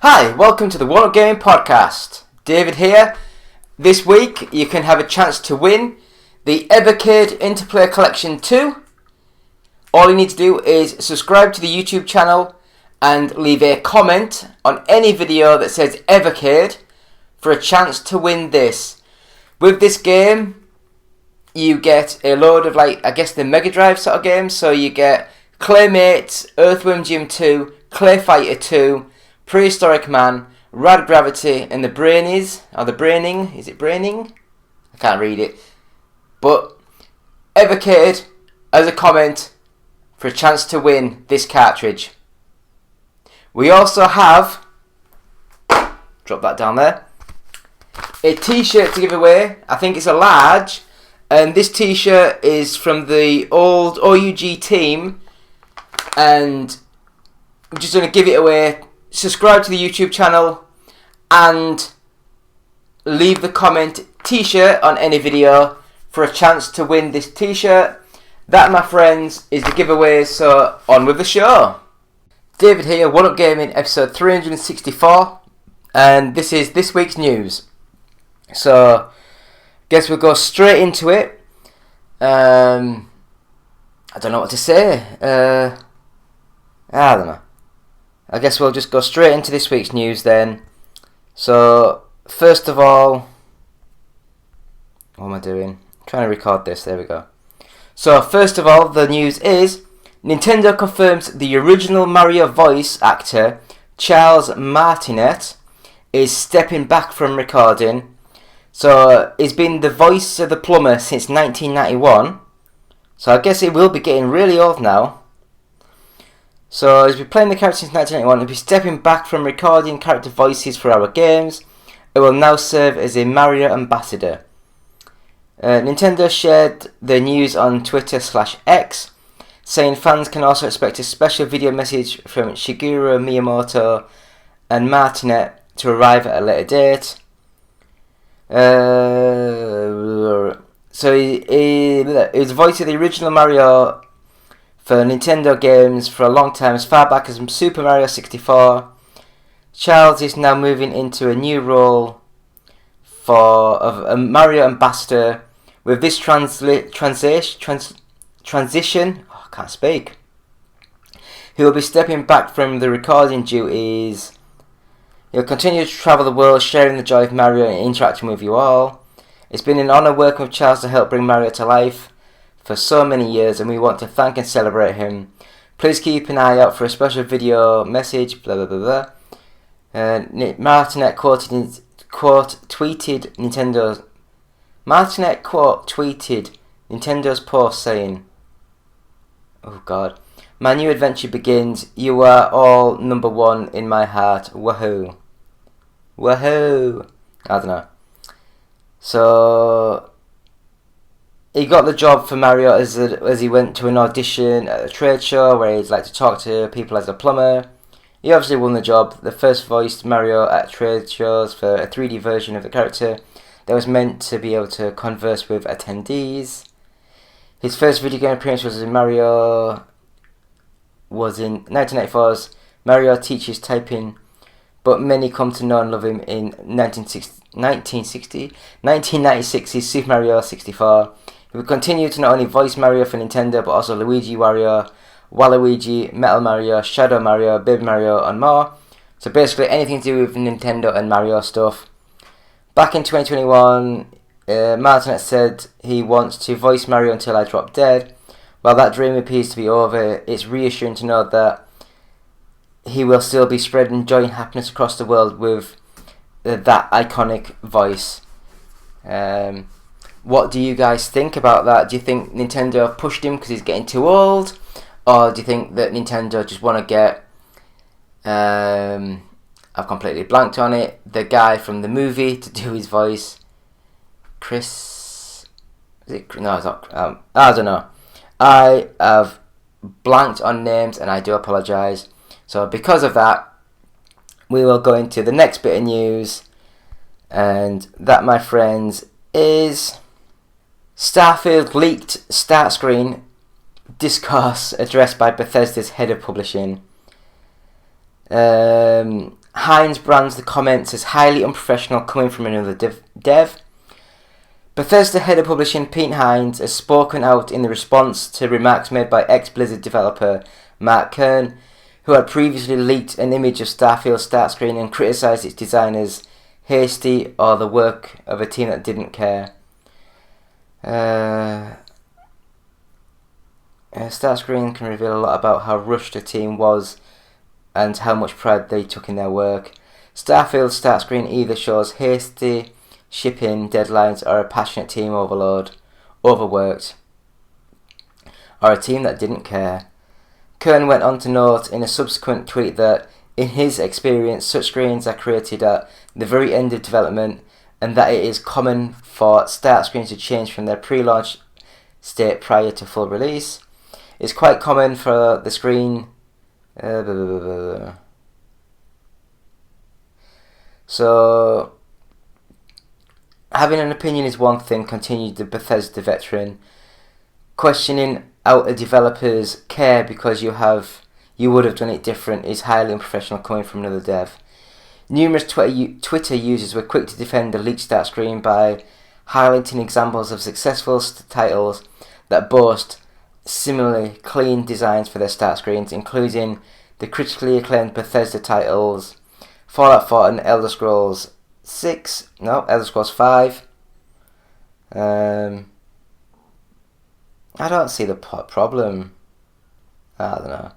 Hi, welcome to the One Up Game Podcast. David here. This week you can have a chance to win the Evercade Interplay Collection 2. All you need to do is subscribe to the YouTube channel and leave a comment on any video that says Evercade for a chance to win this. With this game, you get a load of the Mega Drive sort of games. So you get Claymates, Earthworm Jim 2, Clay Fighter 2, Prehistoric Man, Rad Gravity, and the Brainies, or the Braining, is it Braining? I can't read it. But Evercade as a comment for a chance to win this cartridge. We also have, drop that down there, a t-shirt to give away. I think it's a large, and this t-shirt is from the old OUG team, and I'm just going to give it away. Subscribe to the YouTube channel and leave the comment t-shirt on any video for a chance to win this t-shirt. That, my friends, is the giveaway, so on with the show. David here, One Up Gaming, episode 364, and this is this week's news. So, guess we'll go straight into it. I don't know what to say. I don't know. I guess we'll just go straight into this week's news then. So, first of all, what am I doing? I'm trying to record this, there we go. So, first of all, the news is Nintendo confirms the original Mario voice actor, Charles Martinet, is stepping back from recording. So, he's been the voice of the plumber since 1991. So, I guess he will be getting really old now. So, he's been playing the character since 1991. He'll be stepping back from recording character voices for our games. It will now serve as a Mario ambassador. Nintendo shared the news on Twitter/X, saying fans can also expect a special video message from Shigeru Miyamoto and Martinet to arrive at a later date. So he was the voice of the original Mario for Nintendo games for a long time, as far back as Super Mario 64. Charles is now moving into a new role of a Mario ambassador. With this transition, I can't speak. He will be stepping back from the recording duties. He'll continue to travel the world, sharing the joy of Mario and interacting with you all. It's been an honour working with Charles to help bring Mario to life for so many years, and we want to thank and celebrate him. Please keep an eye out for a special video message, blah blah blah blah. Martinet tweeted Nintendo's post saying, "Oh God, my new adventure begins. You are all number one in my heart. Woohoo, woohoo!" I don't know. So he got the job for Mario as he went to an audition at a trade show where he'd like to talk to people as a plumber. He obviously won the job. The first voiced Mario at trade shows for a 3D version of the character that was meant to be able to converse with attendees. His first video game appearance was in 1994's Mario Teaches Typing, but many come to know and love him in 1996's Super Mario 64. He will continue to not only voice Mario for Nintendo, but also Luigi, Wario, Waluigi, Metal Mario, Shadow Mario, Baby Mario, and more. So basically anything to do with Nintendo and Mario stuff. Back in 2021, Martinet said he wants to voice Mario until I drop dead. While that dream appears to be over, it's reassuring to know that he will still be spreading joy and happiness across the world with that iconic voice. What do you guys think about that? Do you think Nintendo pushed him because he's getting too old? Or do you think that Nintendo just want to get... I've completely blanked on it. The guy from the movie to do his voice. Chris... Is it? No, it's not... I don't know. I have blanked on names and I do apologise. So because of that, we will go into the next bit of news. And that, my friends, is... Starfield leaked start screen discourse addressed by Bethesda's head of publishing. Hines brands the comments as highly unprofessional coming from another dev. Bethesda head of publishing Pete Hines has spoken out in the response to remarks made by ex-Blizzard developer Mark Kern, who had previously leaked an image of Starfield's start screen and criticised its design as hasty or the work of a team that didn't care. Start screen can reveal a lot about how rushed a team was and how much pride they took in their work. Starfield's start screen either shows hasty shipping deadlines or a passionate team overworked, or a team that didn't care. Kern went on to note in a subsequent tweet that, in his experience, such screens are created at the very end of development, and that it is common for start screens to change from their pre-launch state prior to full release. It's quite common for the screen... So, having an opinion is one thing, continued the Bethesda veteran. Questioning out a developer's care because you would have done it different is highly unprofessional coming from another dev. Numerous Twitter users were quick to defend the leaked start screen by highlighting examples of successful titles that boast similarly clean designs for their start screens, including the critically acclaimed Bethesda titles Fallout 4 and Elder Scrolls 5. I don't see the problem. I don't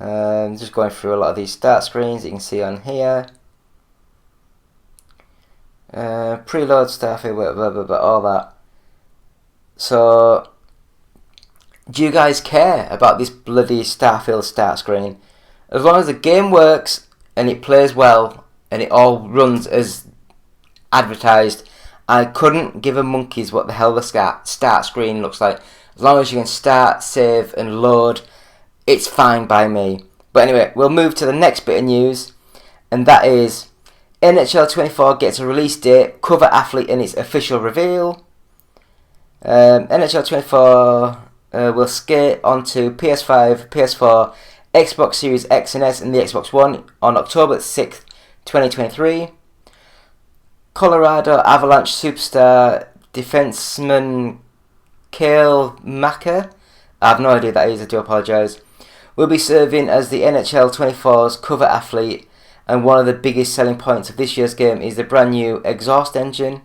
know. Just going through a lot of these start screens you can see on here. Preload stuff, all that. So, do you guys care about this bloody Starfield start screen? As long as the game works and it plays well and it all runs as advertised, I couldn't give a monkey's what the hell the start screen looks like. As long as you can start, save and load, it's fine by me. But anyway, we'll move to the next bit of news, and that is NHL 24 gets a release date, cover athlete and its official reveal. NHL 24 will skate onto PS5, PS4, Xbox Series X and S and the Xbox One on October 6th, 2023. Colorado Avalanche superstar defenseman Kale Maka, I have no idea who that is, I do apologise, will be serving as the NHL 24's cover athlete, and one of the biggest selling points of this year's game is the brand new exhaust engine.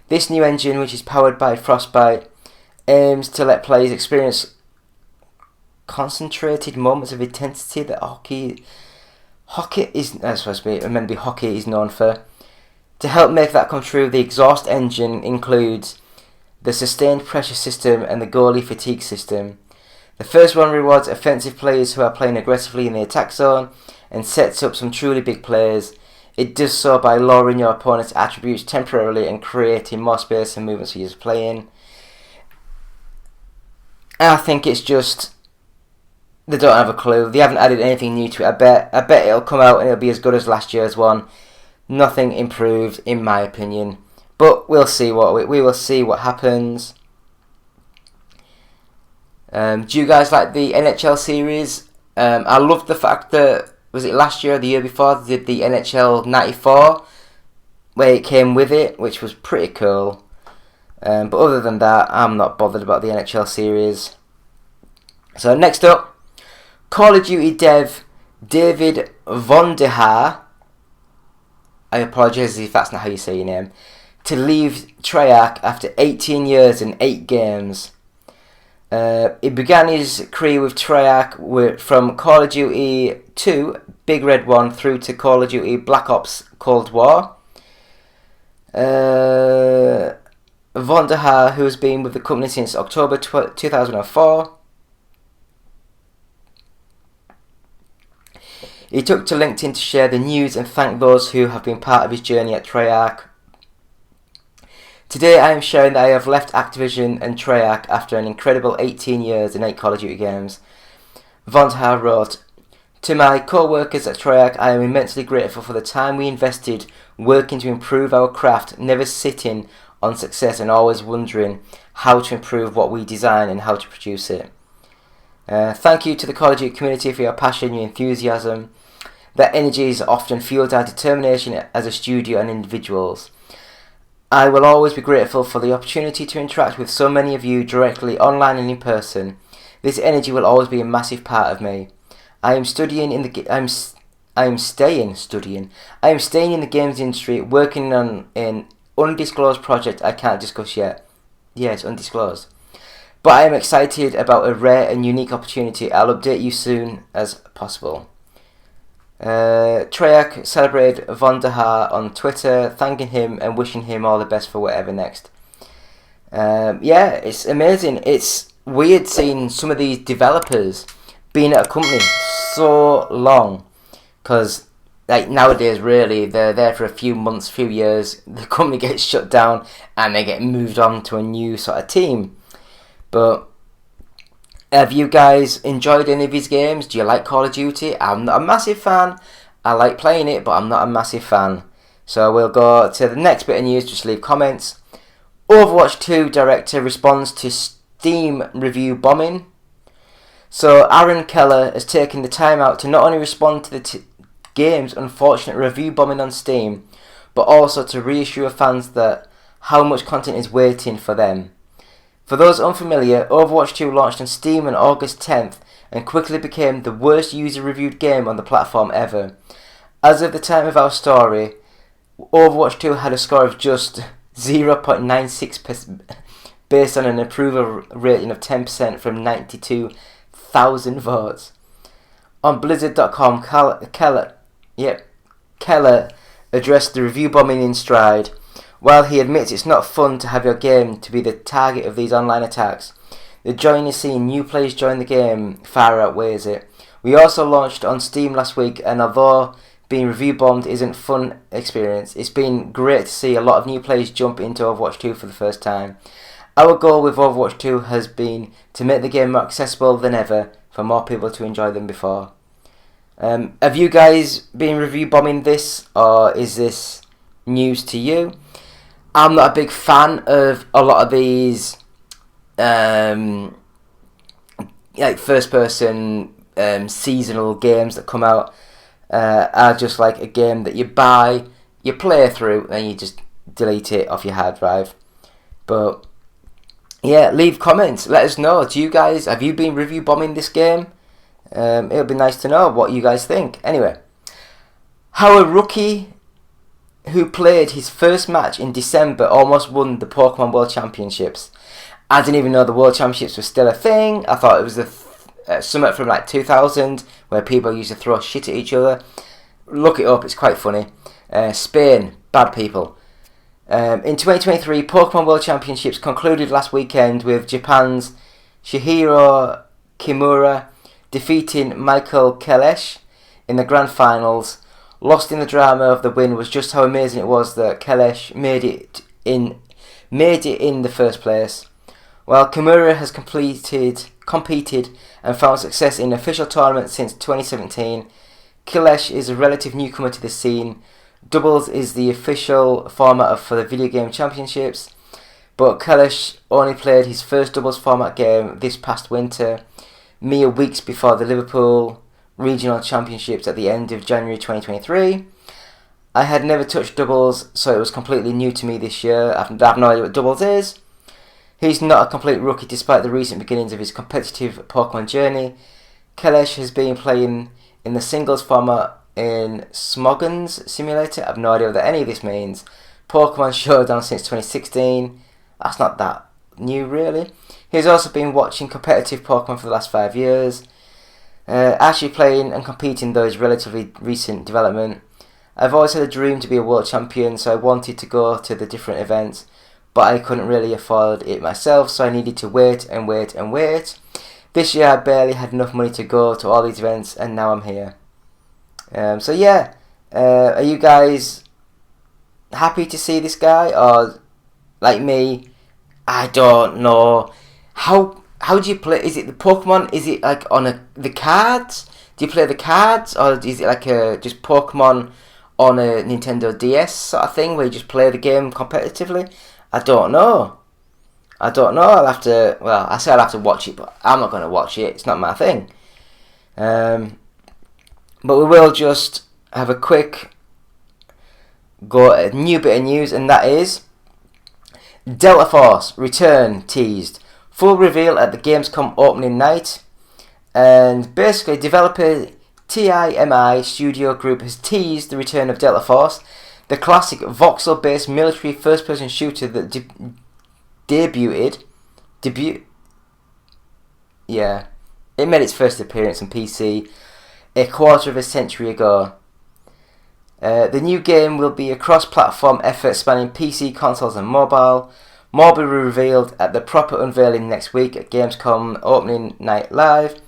This new engine, which is powered by Frostbite, aims to let players experience concentrated moments of intensity that hockey is known for. To help make that come true, the exhaust engine includes the sustained pressure system and the goalie fatigue system. The first one rewards offensive players who are playing aggressively in the attack zone and sets up some truly big plays. It does so by lowering your opponent's attributes temporarily and creating more space and movements for you to play in. I think it's just they don't have a clue. They haven't added anything new to it. I bet it'll come out and it'll be as good as last year's one. Nothing improved, in my opinion. But we'll see we will see what happens. Do you guys like the NHL series? I loved the fact that, was it last year or the year before, they did the NHL 94, where it came with it, which was pretty cool. But other than that, I'm not bothered about the NHL series. So next up, Call of Duty dev David Vonderhaar, I apologise if that's not how you say your name, to leave Treyarch after 18 years and 8 games. He began his career with Treyarch from Call of Duty 2, Big Red 1, through to Call of Duty Black Ops Cold War. Vonderhaar, who has been with the company since October 2004, he took to LinkedIn to share the news and thank those who have been part of his journey at Treyarch. Today I am sharing that I have left Activision and Treyarch after an incredible 18 years and 8 Call of Duty games. Vonderhaar wrote, "To my co-workers at Treyarch, I am immensely grateful for the time we invested working to improve our craft, never sitting on success and always wondering how to improve what we design and how to produce it. Thank you to the Call of Duty community for your passion, your enthusiasm, That energy is often fueled our determination as a studio and individuals. I will always be grateful for the opportunity to interact with so many of you directly online and in person. This energy will always be a massive part of me. I am staying in the games industry, working on an undisclosed project I can't discuss yet. Yeah, it's undisclosed. But I am excited about a rare and unique opportunity. I'll update you soon as possible. Treyarch celebrated Von der Haar on Twitter, thanking him and wishing him all the best for whatever next. Yeah, it's amazing. It's weird seeing some of these developers being at a company so long, because like nowadays really they're there for a few months, few years, the company gets shut down and they get moved on to a new sort of team. But have you guys enjoyed any of his games? Do you like Call of Duty? I'm not a massive fan. I like playing it, but I'm not a massive fan. So we'll go to the next bit of news. Just leave comments. Overwatch 2 director responds to Steam review bombing. So Aaron Keller has taken the time out to not only respond to the game's unfortunate review bombing on Steam, but also to reassure fans that how much content is waiting for them. For those unfamiliar, Overwatch 2 launched on Steam on August 10th and quickly became the worst user-reviewed game on the platform ever. As of the time of our story, Overwatch 2 had a score of just 0.96% based on an approval rating of 10% from 92,000 votes. On Blizzard.com, Keller addressed the review bombing in stride. While he admits it's not fun to have your game to be the target of these online attacks, the joy in seeing new players join the game far outweighs it. We also launched on Steam last week, and although being review bombed isn't a fun experience, it's been great to see a lot of new players jump into Overwatch 2 for the first time. Our goal with Overwatch 2 has been to make the game more accessible than ever for more people to enjoy than before. Have you guys been review bombing this, or is this news to you? I'm not a big fan of a lot of these like first person seasonal games that come out. Are just like a game that you buy, you play through, and you just delete it off your hard drive. But yeah, leave comments, let us know. Have you been review bombing this game? It'll be nice to know what you guys think. Anyway, how a rookie who played his first match in December almost won the Pokemon World Championships. I didn't even know the World Championships were still a thing. I thought it was something from like 2000 where people used to throw shit at each other. Look it up, it's quite funny. Spain, bad people. In 2023, Pokemon World Championships concluded last weekend with Japan's Shihiro Kimura defeating Michael Kelesh in the grand finals. Lost in the drama of the win was just how amazing it was that Kelesh made it in the first place. While Kimura has competed and found success in official tournaments since 2017, Kelesh is a relative newcomer to the scene. Doubles is the official format for the video game championships, but Kelesh only played his first doubles format game this past winter, mere weeks before the Liverpool Regional Championships at the end of January 2023. I had never touched doubles, so it was completely new to me this year. I have no idea what doubles is. He's not a complete rookie despite the recent beginnings of his competitive Pokemon journey. Kelesh has been playing in the singles format in Smogon's Simulator. I have no idea what any of this means. Pokemon Showdown since 2016. That's not that new really. He's also been watching competitive Pokemon for the last 5 years. Actually playing and competing though is relatively recent development. I've always had a dream to be a world champion, so I wanted to go to the different events, but I couldn't really afford it myself, so I needed to wait and wait and wait. This year I barely had enough money to go to all these events, and now I'm here. So yeah, are you guys happy to see this guy, or like me, I don't know. How do you play? Is it the Pokemon? Is it like on the cards? Do you play the cards, or is it like just Pokemon on a Nintendo DS sort of thing where you just play the game competitively? I don't know. I'll have to. Well, I say I'll have to watch it, but I'm not going to watch it. It's not my thing. But we will just have a quick go at a new bit of news, and that is Delta Force return teased. Full reveal at the Gamescom opening night. And basically, developer TIMI Studio Group has teased the return of Delta Force, the classic voxel-based military first-person shooter that debuted. Yeah, it made its first appearance on PC a quarter of a century ago. The new game will be a cross-platform effort spanning PC, consoles and mobile. More will be revealed at the proper unveiling next week at Gamescom opening night live.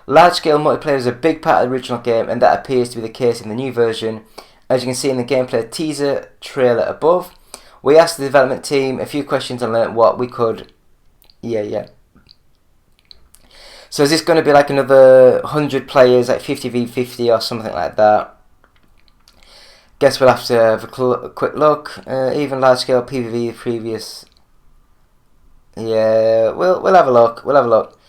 Large-scale multiplayer is a big part of the original game, and that appears to be the case in the new version. As you can see in the gameplay teaser trailer above, we asked the development team a few questions and learnt what we could... Yeah. So is this going to be like another 100 players, like 50v50 or something like that? Guess we'll have to have a quick look. Even large-scale PvP previous... Yeah, we'll have a look.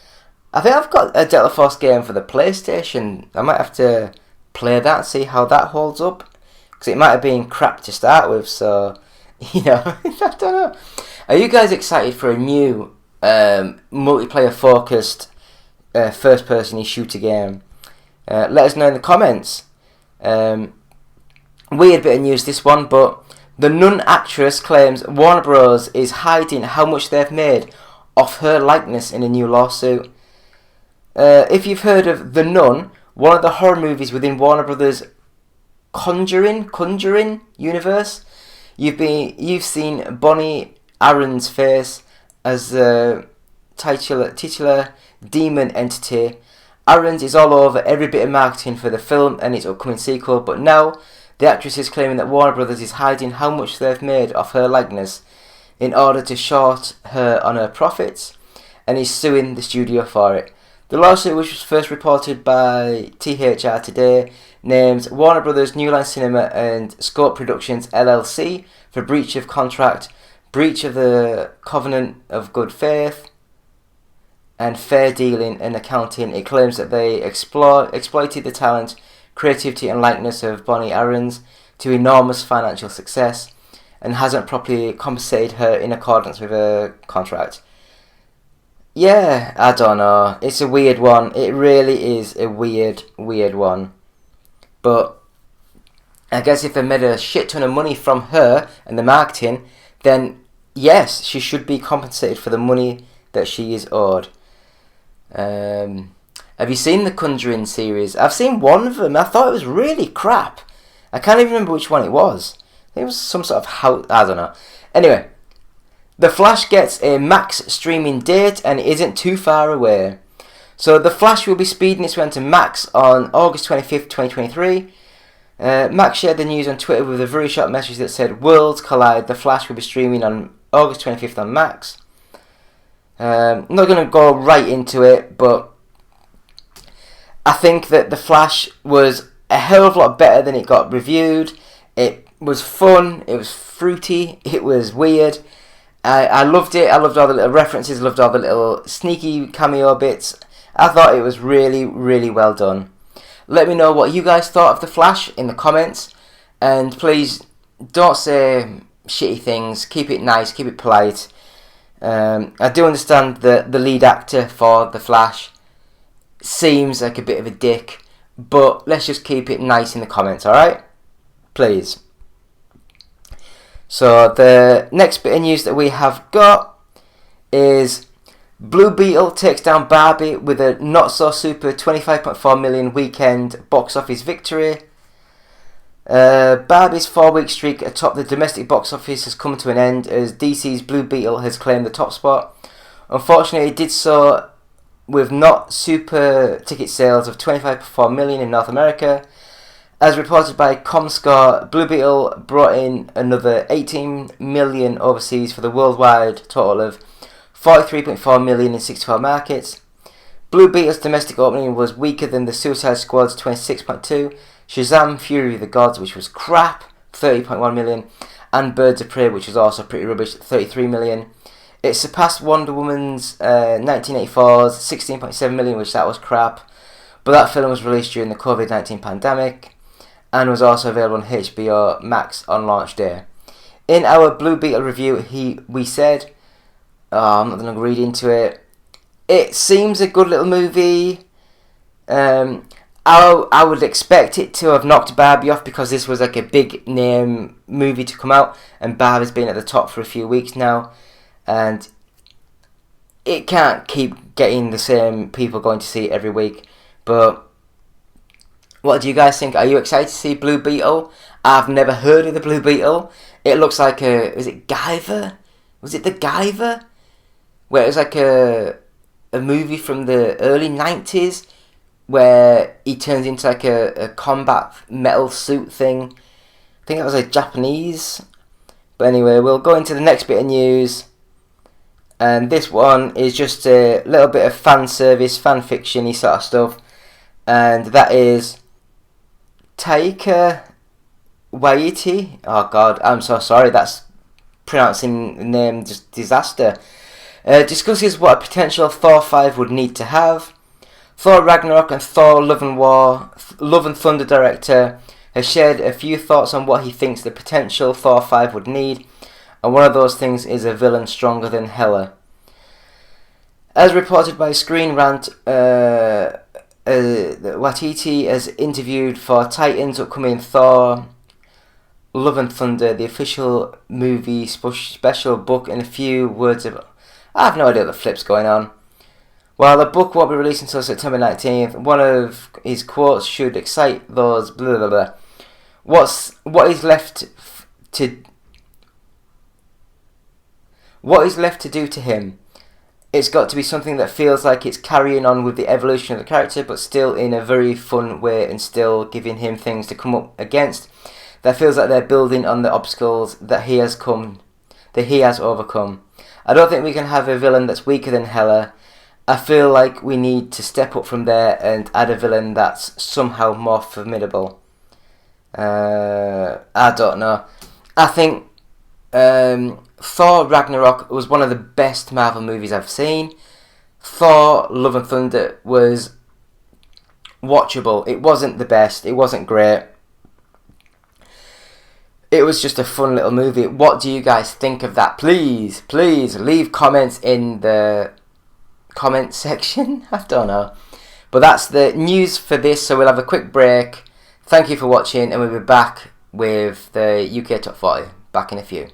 I think I've got a Delta Force game for the PlayStation. I might have to play that and see how that holds up. Because it might have been crap to start with, so... I don't know. Are you guys excited for a new multiplayer-focused first-person shooter game? Let us know in the comments. Weird bit of news, this one, but the Nun actress claims Warner Bros. Is hiding how much they've made off her likeness in a new lawsuit. If you've heard of The Nun, one of the horror movies within Warner Bros. Conjuring universe, you've seen Bonnie Aaron's face as the titular demon entity. Aaron's is all over every bit of marketing for the film and its upcoming sequel, but now the actress is claiming that Warner Bros. Is hiding how much they've made off her likeness in order to short her on her profits, and is suing the studio for it. The lawsuit, which was first reported by THR Today, names Warner Bros. New Line Cinema and Scope Productions LLC for breach of contract, breach of the covenant of good faith, and fair dealing and accounting. It claims that they exploited the talent, creativity and likeness of Bonnie Aarons to enormous financial success and hasn't properly compensated her in accordance with her contract. Yeah, I don't know. It's a weird one. It really is a weird one. But I guess if they made a shit ton of money from her and the marketing, then yes, she should be compensated for the money that she is owed. Have you seen the Conjuring series? I've seen one of them. I thought it was really crap. I can't even remember which one it was. I think it was some sort of house. I don't know. Anyway, The Flash gets a max streaming date and it isn't too far away. So The Flash will be speeding its way onto Max on August 25th, 2023. Max shared the news on Twitter with a very short message that said, "Worlds collide. The Flash will be streaming on August 25th on Max." I'm not going to go right into it, but I think that The Flash was a hell of a lot better than it got reviewed. It was fun, it was fruity, it was weird. I loved it. I loved all the little references, loved all the little sneaky cameo bits. I thought it was really, really well done. Let me know what you guys thought of The Flash in the comments. And please don't say shitty things. Keep it nice, keep it polite. I do understand that the lead actor for The Flash seems like a bit of a dick, but let's just keep it nice in the comments, alright? Please. So the next bit of news that we have got is Blue Beetle takes down Barbie with a not-so-super 25.4 million weekend box office victory. Barbie's 4-week streak atop the domestic box office has come to an end as DC's Blue Beetle has claimed the top spot. Unfortunately, it did so with not super ticket sales of 25.4 million in North America. As reported by Comscore, Blue Beetle brought in another 18 million overseas for the worldwide total of 43.4 million in 64 markets. Blue Beetle's domestic opening was weaker than the Suicide Squad's 26.2, Shazam! Fury of the Gods, which was crap, 30.1 million, and Birds of Prey, which was also pretty rubbish, 33 million. It surpassed Wonder Woman's 1984's 16.7 million, which that was crap. but that film was released during the COVID-19 pandemic and was also available on HBO Max on launch day. In our Blue Beetle review, we said, I'm not going to read into it. It seems a good little movie. I would expect it to have knocked Barbie off because this was like a big name movie to come out, and Barbie's been at the top for a few weeks now, and it can't keep getting the same people going to see it every week. But what do you guys think? Are you excited to see Blue Beetle? I've never heard of the Blue Beetle. It looks like is it Guyver? Was it the Guyver? Where it was like a movie from the early 90s where he turns into like a combat metal suit thing. I think that was Japanese. But anyway, we'll go into the next bit of news. And this one is just a little bit of fan service, fan fiction-y sort of stuff. And that is Taika Waititi. Oh God, I'm so sorry. That's pronouncing the name just disaster. Discusses what a potential Thor 5 would need to have. Thor Ragnarok and Thor Love and Thunder director has shared a few thoughts on what he thinks the potential Thor 5 would need, and one of those things is a villain stronger than Hela. As reported by Screen Rant, Waititi has interviewed for Titan's upcoming Thor Love and Thunder, the official movie special book, and a few words of... I have no idea what the flip's going on. While the book won't be released until September 19th, one of his quotes should excite those blah blah blah. What is left to do to him? It's got to be something that feels like it's carrying on with the evolution of the character, but still in a very fun way, and still giving him things to come up against. That feels like they're building on the obstacles that he has overcome. I don't think we can have a villain that's weaker than Hela. I feel like we need to step up from there and add a villain that's somehow more formidable. I don't know. I think Thor Ragnarok was one of the best Marvel movies I've seen. Thor Love and Thunder was watchable. It wasn't the best. It wasn't great. It was just a fun little movie. What do you guys think of that? Please leave comments in the comment section. I don't know. But that's the news for this, so we'll have a quick break. Thank you for watching, and we'll be back with the UK Top 40. Back in a few.